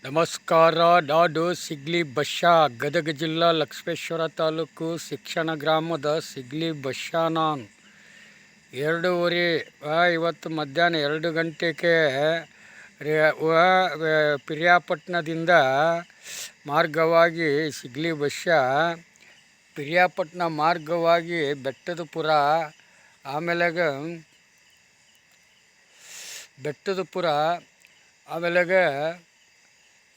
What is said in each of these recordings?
ನಮಸ್ಕಾರ. ನಾಡು ಸಿಗ್ಲಿ ಬಶ್ಯಾ, ಗದಗ ಜಿಲ್ಲಾ ಲಕ್ಷ್ಮೇಶ್ವರ ತಾಲೂಕು ಶಿಕ್ಷಣ ಗ್ರಾಮದ ಸಿಗ್ಲಿ ಬಶ್ಯಾ. ನಾನು 2:30 ಇವತ್ತು ಮಧ್ಯಾಹ್ನ 2 ಗಂಟೆಗೆ ಪಿರಿಯಾಪಟ್ಟಣದಿಂದ ಮಾರ್ಗವಾಗಿ ಸಿಗ್ಲಿ ಬಶ್ಯಾ, ಪಿರಿಯಾಪಟ್ಟಣ ಮಾರ್ಗವಾಗಿ ಬೆಟ್ಟದಪುರ, ಆಮೇಲೆ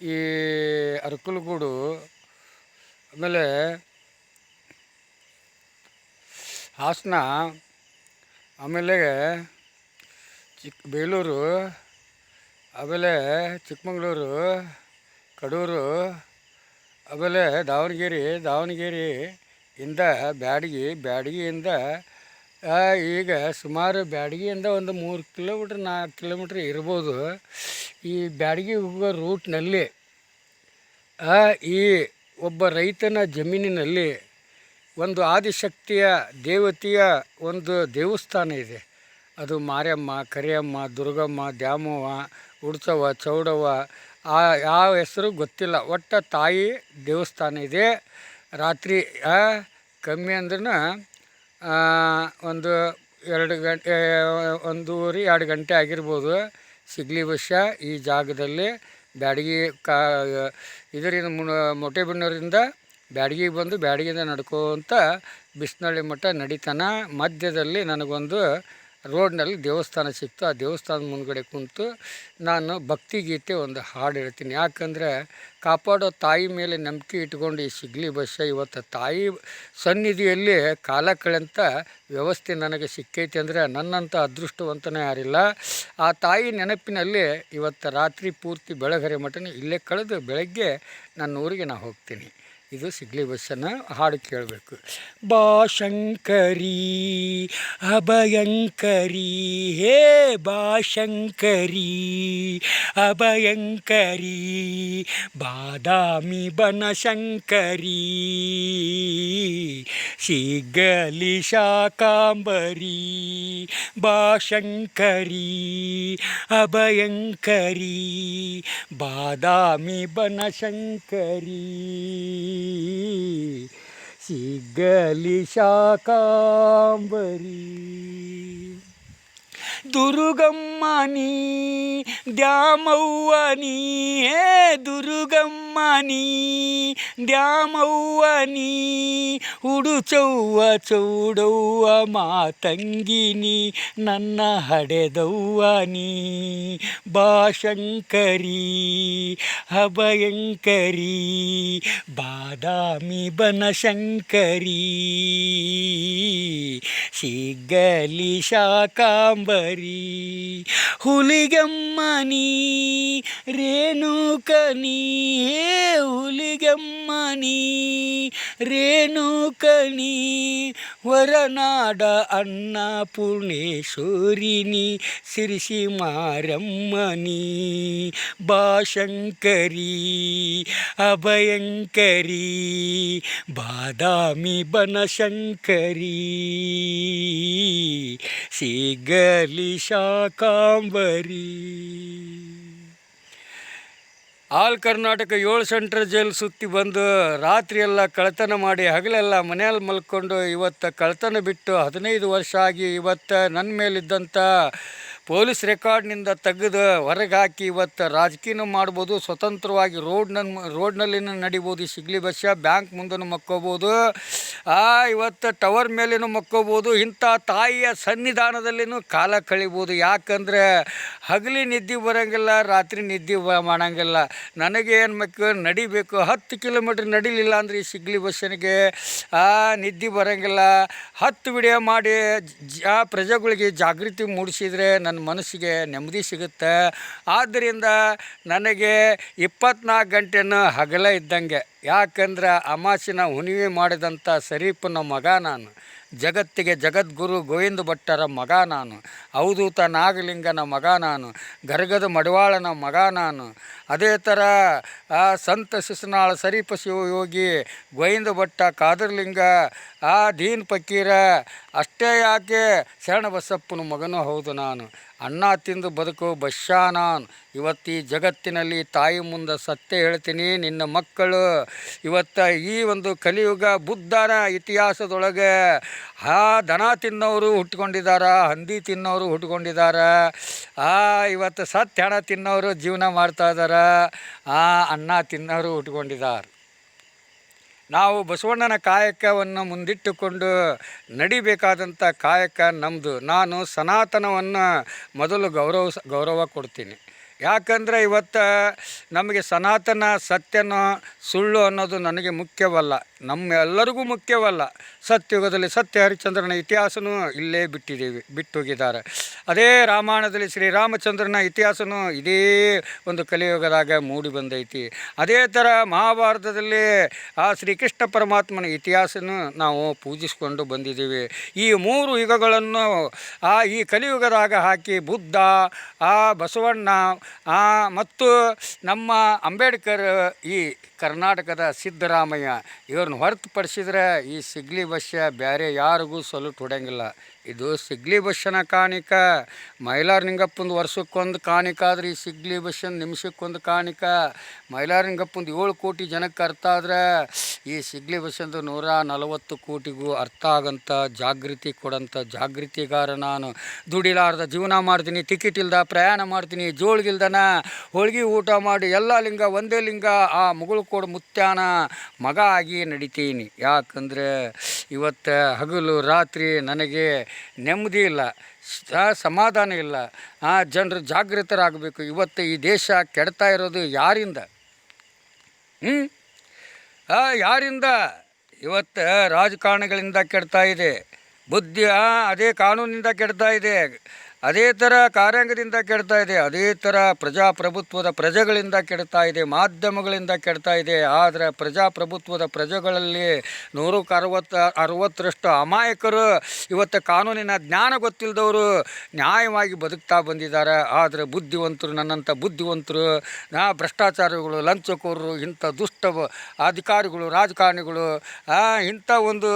ಈ ಅರಕಲಗೂಡು, ಆಮೇಲೆ ಹಾಸನ, ಆಮೇಲೆ ಬೇಲೂರು, ಆಮೇಲೆ ಚಿಕ್ಕಮಗಳೂರು, ಕಡೂರು, ಆಮೇಲೆ ದಾವಣಗೆರೆಯಿಂದ ಬ್ಯಾಡಗಿಯಿಂದ ಈಗ ಸುಮಾರು ಬ್ಯಾಡಗಿಯಿಂದ ಒಂದು 3 ಕಿಲೋಮೀಟ್ರ್ 4 ಕಿಲೋಮೀಟ್ರ್ ಇರ್ಬೋದು. ಈ ಬ್ಯಾಡಗಿ ಹೋಗೋ ರೂಟ್ನಲ್ಲಿ ಈ ಒಬ್ಬ ರೈತನ ಜಮೀನಿನಲ್ಲಿ ಒಂದು ಆದಿಶಕ್ತಿಯ ದೇವತೆಯ ಒಂದು ದೇವಸ್ಥಾನ ಇದೆ. ಅದು ಮಾರಿಯಮ್ಮ, ಕರಿಯಮ್ಮ, ದುರ್ಗಮ್ಮ, ದ್ಯಾಮವ್ವ, ಉಡ್ಸವ್ವ, ಚೌಡವ್ವ, ಯಾವ ಹೆಸರು ಗೊತ್ತಿಲ್ಲ, ಒಟ್ಟು ತಾಯಿ ದೇವಸ್ಥಾನ ಇದೆ. ರಾತ್ರಿ ಕಮ್ಮಿ ಅಂದ್ರೆ ಒಂದು 1:30-2 ಗಂಟೆ ಆಗಿರ್ಬೋದು. ಸಿಗ್ಲಿ ಬಶ್ಯಾ ಈ ಜಾಗದಲ್ಲಿ ಬ್ಯಾಡಗಿ ಇದರಿಂದ ಮೊಟೆಬೆನ್ನೂರಿಂದ ಬ್ಯಾಡಗಿಗೆ ಬಂದು ಬ್ಯಾಡಗಿಯಿಂದ ನಡ್ಕೋತ ಬಿಸ್ನಳ್ಳಿ ಮಠ ನಡಿತಾನ. ಮಧ್ಯದಲ್ಲಿ ನನಗೊಂದು ರೋಡ್ನಲ್ಲಿ ದೇವಸ್ಥಾನ ಸಿಕ್ತು. ಆ ದೇವಸ್ಥಾನದ ಮುಂದ್ಗಡೆ ಕುಂತು ನಾನು ಭಕ್ತಿಗೀತೆ ಒಂದು ಹಾಡು ಹೇಳ್ತೀನಿ. ಯಾಕಂದರೆ ಕಾಪಾಡೋ ತಾಯಿ ಮೇಲೆ ನಂಬಿಕೆ ಇಟ್ಕೊಂಡು ಈ ಸಿಗ್ಲಿ ಬಶ್ಯಾ ಇವತ್ತು ತಾಯಿ ಸನ್ನಿಧಿಯಲ್ಲಿ ಕಾಲ ಕಳೆಂಥ ವ್ಯವಸ್ಥೆ ನನಗೆ ಸಿಕ್ಕೈತಿ ಅಂದರೆ ನನ್ನಂಥ ಅದೃಷ್ಟವಂತನೇ ಯಾರಿಲ್ಲ. ಆ ತಾಯಿ ನೆನಪಿನಲ್ಲಿ ಇವತ್ತು ರಾತ್ರಿ ಪೂರ್ತಿ ಬೆಳಗರೆ ಮಟನ ಇಲ್ಲೇ ಕಳೆದು ಬೆಳಗ್ಗೆ ನನ್ನ ಊರಿಗೆ ನಾನು ಹೋಗ್ತೀನಿ. ಇದು ಸಿಗ್ಲಿ ಬಶ್ಯನ ಹಾಡು ಕೇಳಬೇಕು. ಬಾ ಶಂಕರಿ ಅಭಯಂಕರಿ, ಹೇ ಬಾ ಶಂಕರಿ ಅಭಯಂಕರಿ, ಬಾದಾಮಿ ಬನಶಂಕರಿ, ಸಿಗಲಿ ಶಾಕಾಂಬರಿ. ಬಾ ಶಂಕರಿ ಅಭಯಂಕರಿ, ಬಾದಾಮಿ ಬನಶಂಕರಿ, ಸಿಗಲಿ ಶಾಕಾಂಬರಿ. ದುರ್ಗಮ್ಮನಿ ದ್ಯಾಮವ್ವನಿ, ಹೇ ದುರ್ಗಮ್ಮನಿ ದ್ಯಾಮವ್ವನಿ, ಉಡುಚವ್ವ ಚೌಡವ್ವ ಮಾತಂಗಿನಿ, ನನ್ನ ಹಡೆದವ್ವನಿ. ಬಾ ಶಂಕರಿ ಅಭಯಂಕರಿ, ಬಾದಾಮಿ ಬನಶಂಕರಿ, ಸಿಗಲಿ ಶಾಕಾಂಬರಿ. ಹುಲಿಗಮ್ಮನಿ ರೇಣುಕನಿ, ಹೇ ಹುಲಿಗಮ್ಮನಿ ರೇಣುಕನಿ, ಹೊರನಾಡ ಅನ್ನಪೂರ್ಣೇಶ್ವರಿನಿ, ಸಿರಿಸಿ ಮಾರಮ್ಮನಿ. ಬಾ ಶಂಕರಿ ಅಭಯಂಕರಿ, ಬಾದಾಮಿ ಬನಶಂಕರಿ, ಸಿಗಲಿ Shakambari. All Karnataka 7 central jail ಸುತ್ತಿ ಬಂದು ರಾತ್ರಿಯೆಲ್ಲ ಕಳ್ತನ ಮಾಡಿ ಹಗಲೆಲ್ಲ ಮನೆಯಲ್ಲಿ ಮಲ್ಕೊಂಡು ಇವತ್ತು ಕಳ್ತನ ಬಿಟ್ಟು 15 ವರ್ಷ ಆಗಿ ಇವತ್ತು ನನ್ನ ಮೇಲಿದ್ದಂಥ ಪೊಲೀಸ್ ರೆಕಾರ್ಡ್ನಿಂದ ತೆಗೆದು ಹೊರಗೆ ಹಾಕಿ ಇವತ್ತು ರಾಜಕೀಯ ಮಾಡ್ಬೋದು, ಸ್ವತಂತ್ರವಾಗಿ ರೋಡ್ನಲ್ಲಿ ನಡಿಬೋದು. ಸಿಗ್ಲಿ ಬಶ್ಯಾ ಬ್ಯಾಂಕ್ ಮುಂದೂ ಮಕ್ಕೋಬೋದು, ಇವತ್ತು ಟವರ್ ಮೇಲೇನು ಮಕ್ಕೋಬೋದು. ಇಂಥ ತಾಯಿಯ ಸನ್ನಿಧಾನದಲ್ಲಿನೂ ಕಾಲ ಕಳಿಬೋದು. ಯಾಕಂದರೆ ಹಗಲಿ ನಿದ್ದೆ ಬರೋಂಗಿಲ್ಲ, ರಾತ್ರಿ ನಿದ್ದೆ ಮಾಡೋಂಗಿಲ್ಲ. ನನಗೆ ಏನು ನಡಿಬೇಕು, 10 ಕಿಲೋಮೀಟ್ರ್ ನಡಿಲಿಲ್ಲ ಅಂದರೆ ಈ ಸಿಗ್ಲಿ ಬಶ್ಯನಿಗೆ ನಿದ್ದೆ ಬರೋಂಗಿಲ್ಲ. 10 ವಿಡಿಯೋ ಮಾಡಿ ಪ್ರಜೆಗಳಿಗೆ ಜಾಗೃತಿ ಮೂಡಿಸಿದರೆ ನನ್ನ ಮನಸ್ಸಿಗೆ ನೆಮ್ಮದಿ ಸಿಗುತ್ತೆ. ಆದ್ದರಿಂದ ನನಗೆ 24 ಗಂಟೆನೂ ಹಗಲ ಇದ್ದಂಗೆ. ಯಾಕಂದ್ರೆ ಅಮಾಸಿನ ಹುಣ್ಣಿಮೆ ಮಾಡಿದಂಥ ಶರೀಫನ ಮಗ ನಾನು, ಜಗತ್ತಿಗೆ ಜಗದ್ಗುರು ಗೋವಿಂದ ಭಟ್ಟರ ಮಗ ನಾನು, ಅವಧೂತ ನಾಗಲಿಂಗನ ಮಗ ನಾನು, ಗರಗದ ಮಡಿವಾಳನ ಮಗ ನಾನು. ಅದೇ ಥರ ಸಂತ ಶಿಶುನಾಳ ಶರೀಫ ಶಿವಯೋಗಿ ಗೋವಿಂದ ಭಟ್ಟ ಕಾದರ್ಲಿಂಗ ದೀನ್ ಫಕೀರ ಅಷ್ಟೇ ಯಾಕೆ ಶರಣಬಸಪ್ಪನ ಮಗನೂ ಹೌದು ನಾನು. ಅನ್ನ ತಿಂದು ಬದುಕು ಬಶ್ಯ ನಾನು. ಇವತ್ತು ಈ ಜಗತ್ತಿನಲ್ಲಿ ತಾಯಿ ಮುಂದೆ ಸತ್ಯ ಹೇಳ್ತೀನಿ, ನಿನ್ನ ಮಕ್ಕಳು ಇವತ್ತು ಈ ಒಂದು ಕಲಿಯುಗ ಬುದ್ಧನ ಇತಿಹಾಸದೊಳಗೆ ದನ ತಿನ್ನೋರು ಹುಟ್ಕೊಂಡಿದ್ದಾರೆ, ಹಂದಿ ತಿನ್ನೋರು ಹುಟ್ಕೊಂಡಿದ್ದಾರೆ, ಇವತ್ತು ಸತ್ಯ ಹಣ ತಿನ್ನೋರು ಜೀವನ ಮಾಡ್ತಾಯಿದ್ದಾರೆ, ಅನ್ನ ತಿನ್ನೋರು ಹುಟ್ಕೊಂಡಿದ್ದಾರೆ. ನಾವು ಬಸವಣ್ಣನ ಕಾಯಕವನ್ನು ಮುಂದಿಟ್ಟುಕೊಂಡು ನಡಿಬೇಕಾದಂಥ ಕಾಯಕ ನಮ್ಮದು. ನಾನು ಸನಾತನವನ್ನು ಮೊದಲು ಗೌರವ ಕೊಡ್ತೀನಿ. ಯಾಕಂದರೆ ಇವತ್ತು ನಮಗೆ ಸನಾತನ ಸತ್ಯನೋ ಸುಳ್ಳು ಅನ್ನೋದು ನನಗೆ ಮುಖ್ಯವಲ್ಲ, ನಮ್ಮೆಲ್ಲರಿಗೂ ಮುಖ್ಯವಲ್ಲ. ಸತ್ಯುಗದಲ್ಲಿ ಸತ್ಯ ಹರಿಶ್ಚಂದ್ರನ ಇತಿಹಾಸನೂ ಇಲ್ಲೇ ಬಿಟ್ಟು ಹೋಗಿದ್ದಾರೆ. ಅದೇ ರಾಮಾಯಣದಲ್ಲಿ ಶ್ರೀರಾಮಚಂದ್ರನ ಇತಿಹಾಸನೂ ಇದೇ ಒಂದು ಕಲಿಯುಗದಾಗ ಮೂಡಿ ಬಂದೈತಿ. ಅದೇ ಥರ ಮಹಾಭಾರತದಲ್ಲಿ ಆ ಶ್ರೀಕೃಷ್ಣ ಪರಮಾತ್ಮನ ಇತಿಹಾಸನೂ ನಾವು ಪೂಜಿಸ್ಕೊಂಡು ಬಂದಿದ್ದೀವಿ. ಈ 3 ಯುಗಗಳನ್ನು ಈ ಕಲಿಯುಗದಾಗ ಹಾಕಿ ಬುದ್ಧ, ಬಸವಣ್ಣ ಮತ್ತು ನಮ್ಮ ಅಂಬೇಡ್ಕರ್, ಈ ಕರ್ನಾಟಕದ ಸಿದ್ದರಾಮಯ್ಯ ಇವ್ರನ್ನ ಹೊರತುಪಡಿಸಿದ್ರೆ ಈ ಸಿಗ್ಲಿ ಬಸ್ಯ ಬೇರೆ ಯಾರಿಗೂ ಸಲ್ಯೂಟ್ ಹೊಡೆಯಂಗಿಲ್ಲ. ಇದು ಸಿಗ್ಲಿ ಬಸ್ಸನ ಕಾಣಿಕ. ಮೈಲಾರಲಿಂಗಪ್ಪಂದು ವರ್ಷಕ್ಕೊಂದು ಕಾಣಿಕ ಆದರೆ ಈ ಸಿಗ್ಲಿ ಬಸ್ಸನ ನಿಮಿಷಕ್ಕೊಂದು ಕಾಣಿಕ. ಮೈಲಾರಲಿಂಗಪ್ಪಂದು 7 ಕೋಟಿ ಜನಕ್ಕೆ ಅರ್ಥ ಆದರೆ ಈ ಸಿಗ್ಲಿ ಬಸ್ಸಂದು 140 ಕೋಟಿಗೂ ಅರ್ಥ ಆಗಂಥ ಜಾಗೃತಿ ಕೊಡೋಂಥ ಜಾಗೃತಿಗಾರ ನಾನು. ದುಡಿಲಾರ್ದ ಜೀವನ ಮಾಡ್ತೀನಿ, ಟಿಕೆಟ್ ಇಲ್ದ ಪ್ರಯಾಣ ಮಾಡ್ತೀನಿ, ಜೋಳಿಗಿಲ್ದನ ಹೋಳ್ಗೆ ಊಟ ಮಾಡಿ ಎಲ್ಲ ಲಿಂಗ ಒಂದೇ ಲಿಂಗ ಆ ಮುಗುಳು ಕೊಡು ಮುತ್ಯಾನ ಮಗ ಆಗಿ ನಡಿತೀನಿ. ಯಾಕಂದರೆ ಇವತ್ತು ಹಗಲು ರಾತ್ರಿ ನನಗೆ ನೆಮ್ಮದಿ ಇಲ್ಲ, ಸಮಾಧಾನ ಇಲ್ಲ. ಜನರು ಜಾಗೃತರಾಗಬೇಕು. ಇವತ್ತು ಈ ದೇಶ ಕೆಡ್ತಾ ಇರೋದು ಯಾರಿಂದ? ಯಾರಿಂದ? ಇವತ್ತು ರಾಜಕಾರಣಿಗಳಿಂದ ಕೆಡ್ತಾ ಇದೆ. ಬುದ್ಧಿ ಅದೇ ಕಾನೂನಿಂದ ಕೆಡ್ತಾ ಇದೆ, ಅದೇ ಥರ ಕಾರ್ಯಾಂಗದಿಂದ ಕೆಡ್ತಾ ಇದೆ, ಅದೇ ಥರ ಪ್ರಜಾಪ್ರಭುತ್ವದ ಪ್ರಜೆಗಳಿಂದ ಕೆಡ್ತಾ ಇದೆ, ಮಾಧ್ಯಮಗಳಿಂದ ಕೆಡ್ತಾ ಇದೆ. ಆದರೆ ಪ್ರಜಾಪ್ರಭುತ್ವದ ಪ್ರಜೆಗಳಲ್ಲಿ 160ರಷ್ಟು ಅಮಾಯಕರು ಇವತ್ತು ಕಾನೂನಿನ ಜ್ಞಾನ ಗೊತ್ತಿಲ್ಲದವರು ನ್ಯಾಯವಾಗಿ ಬದುಕ್ತಾ ಬಂದಿದ್ದಾರೆ. ಆದರೆ ಬುದ್ಧಿವಂತರು, ನನ್ನಂಥ ಬುದ್ಧಿವಂತರು, ಭ್ರಷ್ಟಾಚಾರಿಗಳು, ಲಂಚಕೋರರು, ಇಂಥ ದುಷ್ಟ ಅಧಿಕಾರಿಗಳು, ರಾಜಕಾರಣಿಗಳು, ಇಂಥ ಒಂದು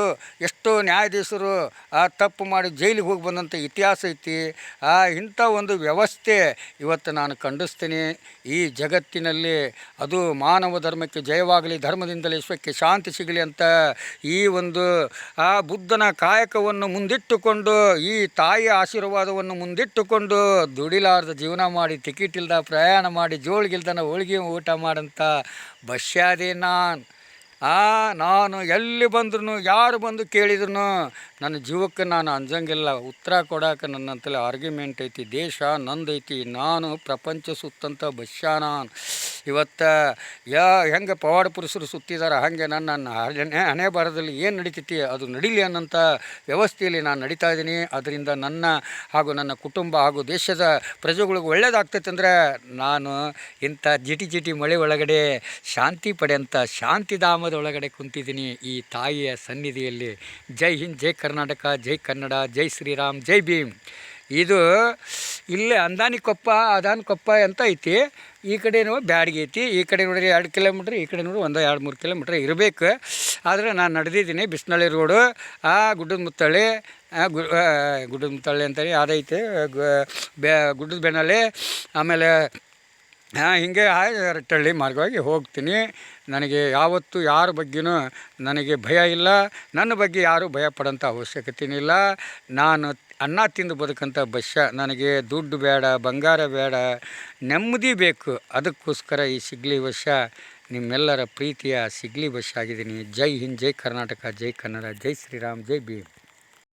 ಎಷ್ಟೋ ನ್ಯಾಯಾಧೀಶರು ತಪ್ಪು ಮಾಡಿ ಜೈಲಿಗೆ ಹೋಗಿ ಬಂದಂಥ ಇತಿಹಾಸ ಐತಿ. ಇಂಥ ಒಂದು ವ್ಯವಸ್ಥೆ ಇವತ್ತು ನಾನು ಖಂಡಿಸ್ತೀನಿ ಈ ಜಗತ್ತಿನಲ್ಲಿ. ಅದು ಮಾನವ ಧರ್ಮಕ್ಕೆ ಜಯವಾಗಲಿ, ಧರ್ಮದಿಂದಲೇ ವಿಶ್ವಕ್ಕೆ ಶಾಂತಿ ಸಿಗಲಿ ಅಂತ ಈ ಒಂದು ಬುದ್ಧನ ಕಾಯಕವನ್ನು ಮುಂದಿಟ್ಟುಕೊಂಡು, ಈ ತಾಯಿಯ ಆಶೀರ್ವಾದವನ್ನು ಮುಂದಿಟ್ಟುಕೊಂಡು ದುಡಿಲಾರ್ದ ಜೀವನ ಮಾಡಿ, ಟಿಕೆಟ್ ಇಲ್ದ ಪ್ರಯಾಣ ಮಾಡಿ, ಜೋಳಿಗಿಲ್ದನ ಹೋಳಿಗೆ ಊಟ ಮಾಡೋಂಥ ಬಶ್ಯಾದೆ ನಾನು ಎಲ್ಲಿ ಬಂದ್ರೂ, ಯಾರು ಬಂದು ಕೇಳಿದ್ರು ನನ್ನ ಜೀವಕ್ಕೆ ನಾನು ಅಂಜಂಗಿಲ್ಲ. ಉತ್ತರ ಕೊಡೋಕೆ ನನ್ನಂತಲೇ ಆರ್ಗ್ಯುಮೆಂಟ್ ಐತಿ. ದೇಶ ನಂದೈತಿ, ನಾನು ಪ್ರಪಂಚ ಸುತ್ತಂಥ ಬಶ್ಯ ನಾನು. ಇವತ್ತು ಹೆಂಗೆ ಪವಾಡ ಪುರುಷರು ಸುತ್ತಿದ್ದಾರೆ ಹಾಗೆ ನನ್ನ ಹಣೆ ಬರದಲ್ಲಿ ಏನು ನಡೀತೈತಿ ಅದು ನಡೀಲಿ ಅನ್ನೋಂಥ ವ್ಯವಸ್ಥೆಯಲ್ಲಿ ನಾನು ನಡೀತಾ ಇದ್ದೀನಿ. ಅದರಿಂದ ನನ್ನ ಹಾಗೂ ನನ್ನ ಕುಟುಂಬ ಹಾಗೂ ದೇಶದ ಪ್ರಜೆಗಳಿಗೆ ಒಳ್ಳೆಯದಾಗ್ತೈತೆ ಅಂದರೆ ನಾನು ಇಂಥ ಜಿಟಿ ಮಳೆ ಒಳಗಡೆ ಶಾಂತಿ ಪಡೆಯಂಥ ಶಾಂತಿಧಾಮದೊಳಗಡೆ ಕುಂತಿದ್ದೀನಿ ಈ ತಾಯಿಯ ಸನ್ನಿಧಿಯಲ್ಲಿ. ಜೈ ಹಿಂದ್, ಜೈ ಕರ್ನಾಟಕ, ಜೈ ಕನ್ನಡ, ಜೈ ಶ್ರೀರಾಮ್, ಜೈ ಭೀಮ್. ಇದು ಇಲ್ಲೇ ಅಂದಾನಿ ಕೊಪ್ಪ ಅದಾನಿ ಕೊಪ್ಪ ಅಂತ ಐತಿ. ಈ ಕಡೆನೂ ಬ್ಯಾಡ್ಗೆ ಐತಿ, ಈ ಕಡೆ ನೋಡ್ರಿ 2 ಕಿಲೋಮೀಟ್ರ್, ಈ ಕಡೆ ನೋಡಿ 1-2-3 ಕಿಲೋಮೀಟ್ರ್ ಇರಬೇಕು. ಆದರೆ ನಾನು ನಡೆದಿದ್ದೀನಿ ಬಿಸ್ನಳ್ಳಿ ರೋಡು, ಗುಡ್ಡದ ಮುತ್ತಳ್ಳಿ, ಗುಡ್ಡದ ಮುತ್ತಳ್ಳಿ ಅಂತೇಳಿ ಅದೈತೆ, ಗುಡ್ಡದ ಬೆನ್ನಳ್ಳಿ, ಆಮೇಲೆ ಹೀಗೆ ರಟ್ಟಳ್ಳಿ ಮಾರ್ಗವಾಗಿ ಹೋಗ್ತೀನಿ. ನನಗೆ ಯಾವತ್ತೂ ಯಾರ ಬಗ್ಗೆನೂ ನನಗೆ ಭಯ ಇಲ್ಲ, ನನ್ನ ಬಗ್ಗೆ ಯಾರೂ ಭಯ ಪಡೋಂಥ ಅವಶ್ಯಕತೆಯೂ ಇಲ್ಲ. ನಾನು ಅನ್ನ ತಿಂದು ಬದುಕಂಥ ಬಶ್ಯ. ನನಗೆ ದುಡ್ಡು ಬೇಡ, ಬಂಗಾರ ಬೇಡ, ನೆಮ್ಮದಿ ಬೇಕು. ಅದಕ್ಕೋಸ್ಕರ ಈ ಸಿಗ್ಲಿ ಬಶ್ಯ, ನಿಮ್ಮೆಲ್ಲರ ಪ್ರೀತಿಯ ಸಿಗ್ಲಿ ಬಶ್ಯ ಆಗಿದ್ದೀನಿ. ಜೈ ಹಿಂದ್, ಜೈ ಕರ್ನಾಟಕ, ಜೈ ಕನ್ನಡ, ಜೈ ಶ್ರೀರಾಮ್, ಜೈ ಭೀಮ್.